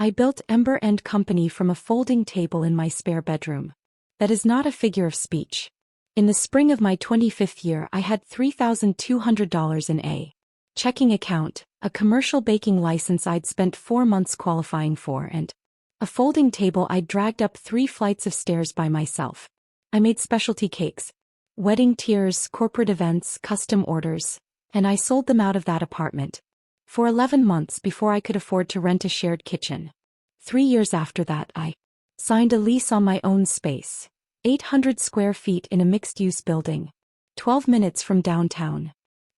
I built Ember and Company from a folding table in my spare bedroom. That is not a figure of speech. In the spring of my 25th year I had $3,200 in a checking account, a commercial baking license I'd spent 4 months qualifying for, and a folding table I'd dragged up 3 flights of stairs by myself. I made specialty cakes, wedding tiers, corporate events, custom orders, and I sold them out of that apartment for 11 months before I could afford to rent a shared kitchen. 3 years after that I signed a lease on my own space, 800 square feet in a mixed-use building, 12 minutes from downtown.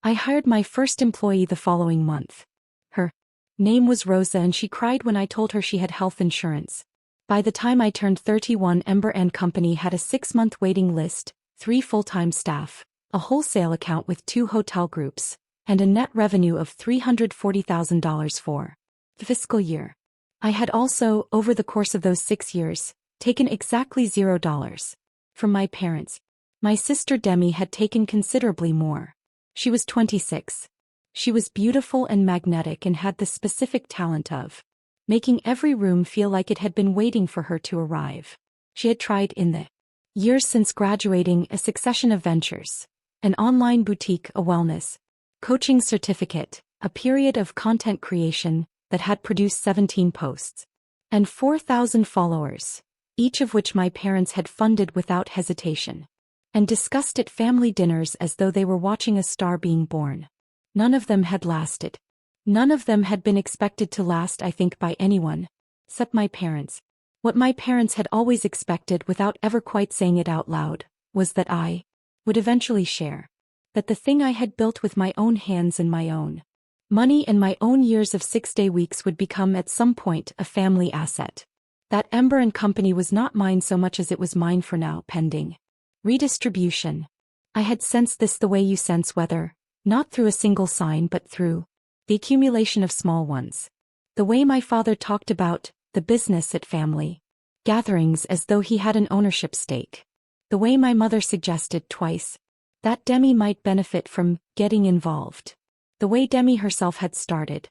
I hired my first employee the following month. Her name was Rosa and she cried when I told her she had health insurance. By the time I turned 31, Ember and Company had a 6-month waiting list, 3 full-time staff, a wholesale account with 2 hotel groups, and a net revenue of $340,000 for the fiscal year. I had also, over the course of those 6 years, taken exactly $0 from my parents. My sister Demi had taken considerably more. She was 26. She was beautiful and magnetic and had the specific talent of making every room feel like it had been waiting for her to arrive. She had tried in the years since graduating a succession of ventures, an online boutique, a wellness coaching certificate, a period of content creation that had produced 17 posts and 4,000 followers, each of which my parents had funded without hesitation, and discussed at family dinners as though they were watching a star being born. None of them had lasted. None of them had been expected to last, I think, by anyone, except my parents. What my parents had always expected without ever quite saying it out loud, was that I would eventually share. That the thing I had built with my own hands and my own money and my own years of 6-day weeks would become at some point a family asset. That Ember and Company was not mine so much as it was mine for now, pending redistribution. I had sensed this the way you sense weather, not through a single sign but through the accumulation of small ones. The way my father talked about the business at family gatherings as though he had an ownership stake. The way my mother suggested twice that Demi might benefit from getting involved. The way Demi herself had started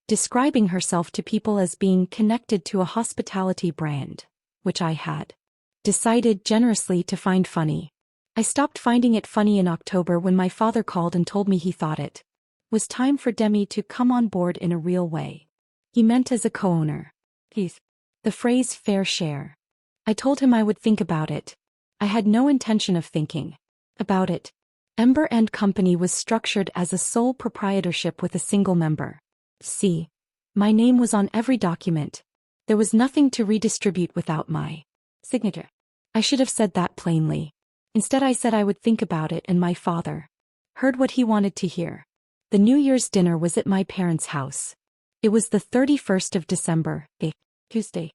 describing herself to people as being connected to a hospitality brand, which I had decided generously to find funny. I stopped finding it funny in October when my father called and told me he thought it was time for Demi to come on board in a real way. He meant as a co-owner. The phrase fair share. I told him I would think about it. I had no intention of thinking about it. Ember and Company was structured as a sole proprietorship with a single member. See, my name was on every document. There was nothing to redistribute without my signature. I should have said that plainly. Instead I said I would think about it, and my father heard what he wanted to hear. The New Year's dinner was at my parents' house. It was the 31st of December, a Tuesday.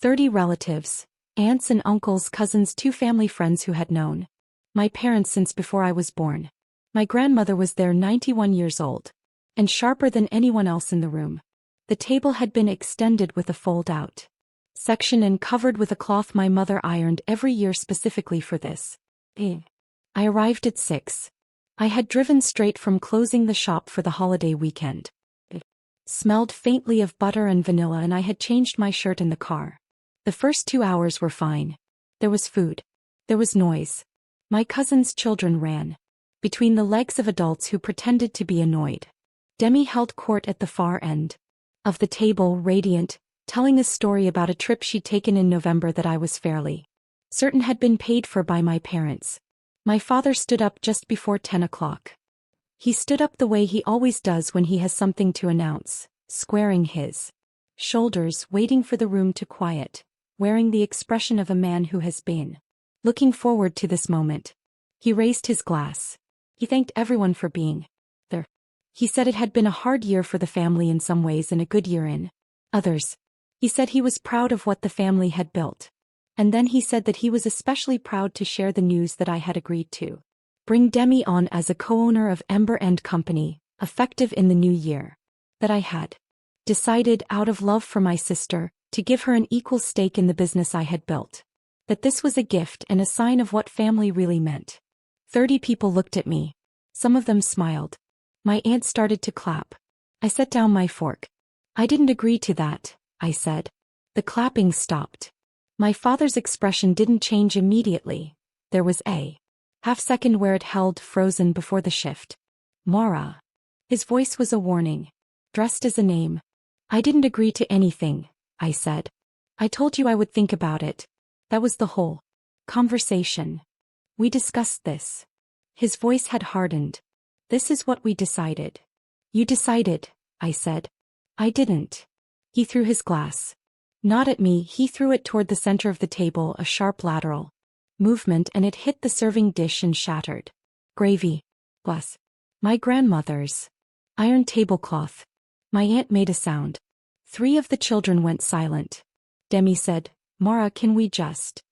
30 relatives, aunts and uncles, cousins, 2 family friends who had known my parents since before I was born. My grandmother was there, 91 years old, and sharper than anyone else in the room. The table had been extended with a fold-out section and covered with a cloth my mother ironed every year specifically for this. I arrived at 6. I had driven straight from closing the shop for the holiday weekend. It smelled faintly of butter and vanilla, and I had changed my shirt in the car. The first 2 hours were fine. There was food. There was noise. My cousin's children ran between the legs of adults who pretended to be annoyed. Demi held court at the far end of the table, radiant, telling a story about a trip she'd taken in November that I was fairly certain had been paid for by my parents. My father stood up just before 10 o'clock. He stood up the way he always does when he has something to announce, squaring his shoulders, waiting for the room to quiet, wearing the expression of a man who has been looking forward to this moment. He raised his glass. He thanked everyone for being there. He said it had been a hard year for the family in some ways and a good year in others. He said he was proud of what the family had built. And then he said that he was especially proud to share the news that I had agreed to bring Demi on as a co-owner of Ember and Company, effective in the new year. That I had decided, out of love for my sister, to give her an equal stake in the business I had built. That this was a gift and a sign of what family really meant. 30 people looked at me. Some of them smiled. My aunt started to clap. I set down my fork. I didn't agree to that, I said. The clapping stopped. My father's expression didn't change immediately. There was a half-second where it held frozen before the shift. Mara. His voice was a warning, dressed as a name. I didn't agree to anything, I said. I told you I would think about it. That was the whole conversation. We discussed this. His voice had hardened. This is what we decided. You decided, I said. I didn't. He threw his glass. Not at me, he threw it toward the center of the table, a sharp lateral movement, and it hit the serving dish and shattered. Gravy. Glass. My grandmother's iron tablecloth. My aunt made a sound. 3 of the children went silent. Demi said, Mara, can we just...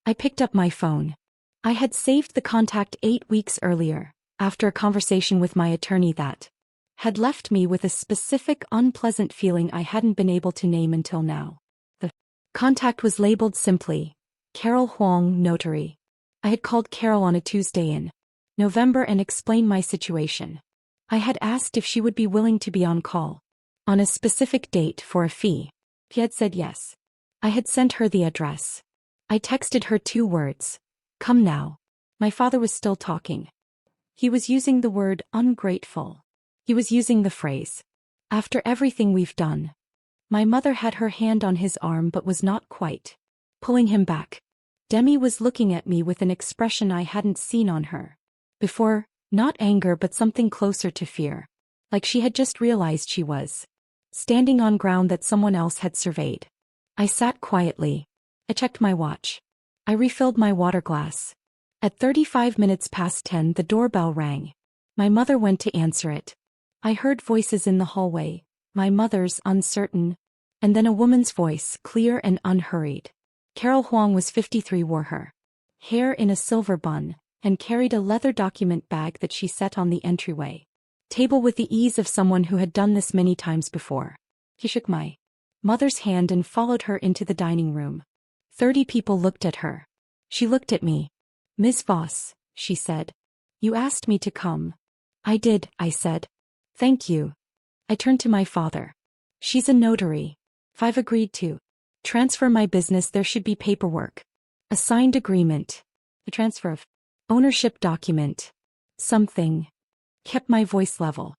I picked up my phone. I had saved the contact 8 weeks earlier, after a conversation with my attorney that had left me with a specific unpleasant feeling I hadn't been able to name until now. The contact was labeled simply, Carol Huang, Notary. I had called Carol on a Tuesday in November and explained my situation. I had asked if she would be willing to be on call on a specific date for a fee. She had said yes. I had sent her the address. I texted her 2 words. Come now. My father was still talking. He was using the word ungrateful. He was using the phrase, after everything we've done. My mother had her hand on his arm but was not quite pulling him back. Demi was looking at me with an expression I hadn't seen on her before, not anger but something closer to fear. Like she had just realized she was standing on ground that someone else had surveyed. I sat quietly. I checked my watch. I refilled my water glass. At 35 minutes past 10 the doorbell rang. My mother went to answer it. I heard voices in the hallway, my mother's uncertain, and then a woman's voice, clear and unhurried. Carol Huang was 53, wore her hair in a silver bun, and carried a leather document bag that she set on the entryway table with the ease of someone who had done this many times before. He shook my mother's hand and followed her into the dining room. 30 people looked at her. She looked at me. Ms. Voss, she said. You asked me to come. I did, I said. Thank you. I turned to my father. She's a notary. If I've agreed to transfer my business, there should be paperwork. A signed agreement. A transfer of ownership document. Something. Kept my voice level.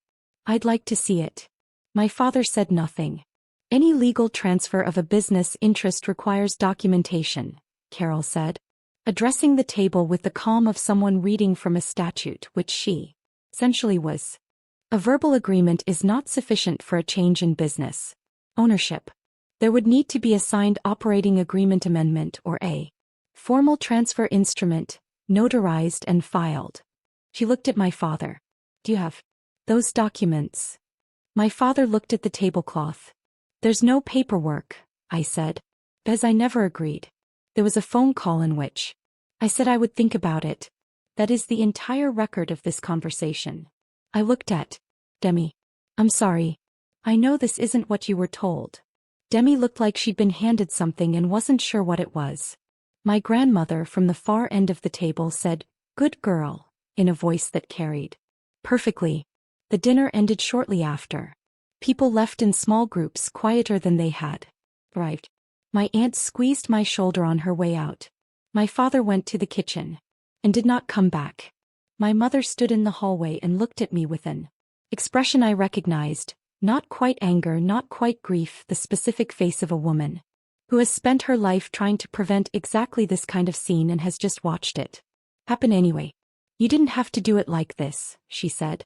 I'd like to see it. My father said nothing. Any legal transfer of a business interest requires documentation, Carol said, addressing the table with the calm of someone reading from a statute, which she essentially was. A verbal agreement is not sufficient for a change in business ownership. There would need to be a signed operating agreement amendment or a formal transfer instrument, notarized and filed. She looked at my father. Do you have those documents? My father looked at the tablecloth. There's no paperwork, I said. Because I never agreed. There was a phone call in which I said I would think about it. That is the entire record of this conversation. I looked at Demi. I'm sorry. I know this isn't what you were told. Demi looked like she'd been handed something and wasn't sure what it was. My grandmother from the far end of the table said, "Good girl," in a voice that carried perfectly. The dinner ended shortly after. People left in small groups, quieter than they had arrived. My aunt squeezed my shoulder on her way out. My father went to the kitchen and did not come back. My mother stood in the hallway and looked at me with an expression I recognized, not quite anger, not quite grief, the specific face of a woman who has spent her life trying to prevent exactly this kind of scene and has just watched it happen anyway. You didn't have to do it like this, she said.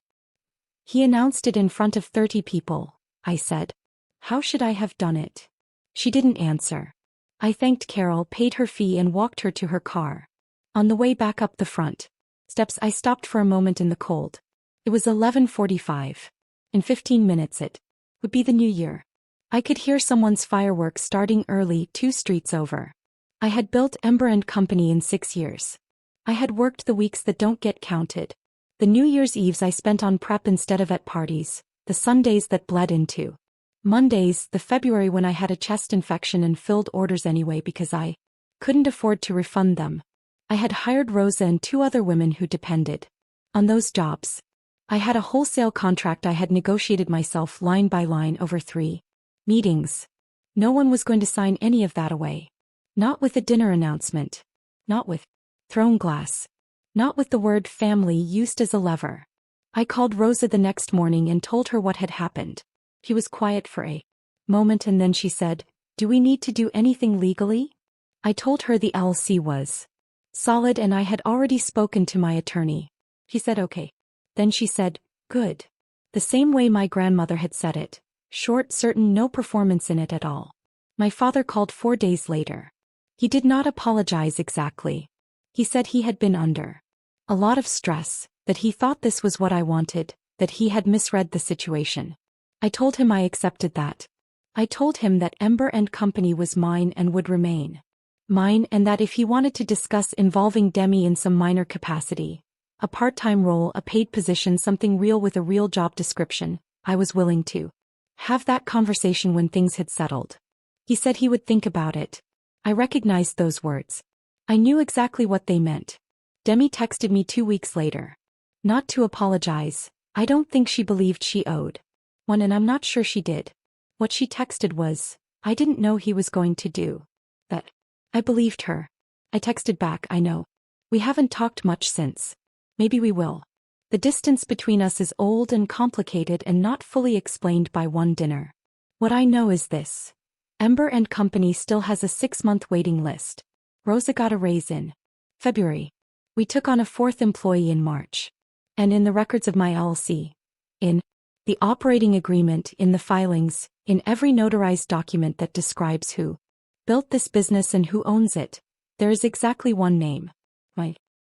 He announced it in front of 30 people, I said. How should I have done it? She didn't answer. I thanked Carol, paid her fee and walked her to her car. On the way back up the front steps I stopped for a moment in the cold. It was 11:45. In 15 minutes it would be the new year. I could hear someone's fireworks starting early 2 streets over. I had built Ember & Company in 6 years. I had worked the weeks that don't get counted. The New Year's Eves I spent on prep instead of at parties, the Sundays that bled into Mondays, the February when I had a chest infection and filled orders anyway because I couldn't afford to refund them. I had hired Rosa and 2 other women who depended on those jobs. I had a wholesale contract I had negotiated myself line by line over 3 meetings. No one was going to sign any of that away. Not with a dinner announcement. Not with thrown glass. Not with the word family used as a lever. I called Rosa the next morning and told her what had happened. She was quiet for a moment and then she said, "Do we need to do anything legally?" I told her the LLC was solid and I had already spoken to my attorney. She said okay. Then she said, "Good." The same way my grandmother had said it. Short, certain, no performance in it at all. My father called 4 days later. He did not apologize exactly. He said he had been under a lot of stress, that he thought this was what I wanted, that he had misread the situation. I told him I accepted that. I told him that Ember and Company was mine and would remain mine, and that if he wanted to discuss involving Demi in some minor capacity, a part-time role, a paid position, something real with a real job description, I was willing to have that conversation when things had settled. He said he would think about it. I recognized those words. I knew exactly what they meant. Demi texted me 2 weeks later. Not to apologize. I don't think she believed she owed one, and I'm not sure she did. What she texted was, "I didn't know he was going to do that." I believed her. I texted back, "I know. We haven't talked much since. Maybe we will. The distance between us is old and complicated and not fully explained by one dinner. What I know is this. Ember and Company still has a 6-month waiting list. Rosa got a raise in February. We took on a 4th employee in March. And in the records of my LLC, in the operating agreement, in the filings, in every notarized document that describes who built this business and who owns it, there is exactly one name. My